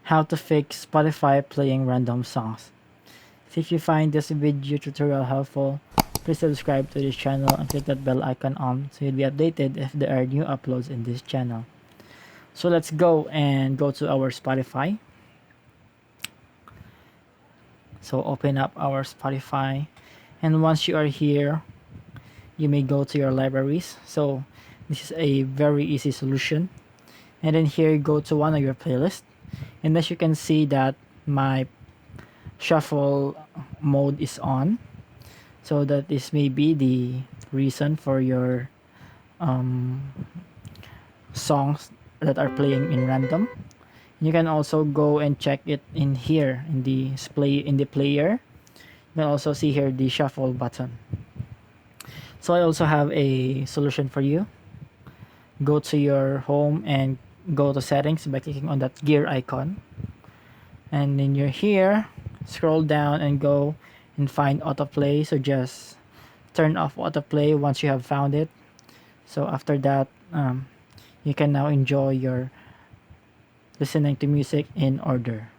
how to fix Spotify playing random songs. So if you find this video tutorial helpful, please subscribe to this channel and click that bell icon on so you'll be updated if there are new uploads in this channel. So let's go to our Spotify. So open up our Spotify, and once you are here, you may go to your libraries. So this is a very easy solution. And then here, go to one of your playlists, and as you can see that my shuffle mode is on, so that this may be the reason for your songs that are playing in random. You can also go and check it in here in the player. You can also see here the shuffle button. So I also have a solution for you. Go to your home and go to settings by clicking on that gear icon, and then you're here, scroll down and go and find autoplay. So just turn off autoplay once you have found it. So after that, you can now enjoy your listening to music in order.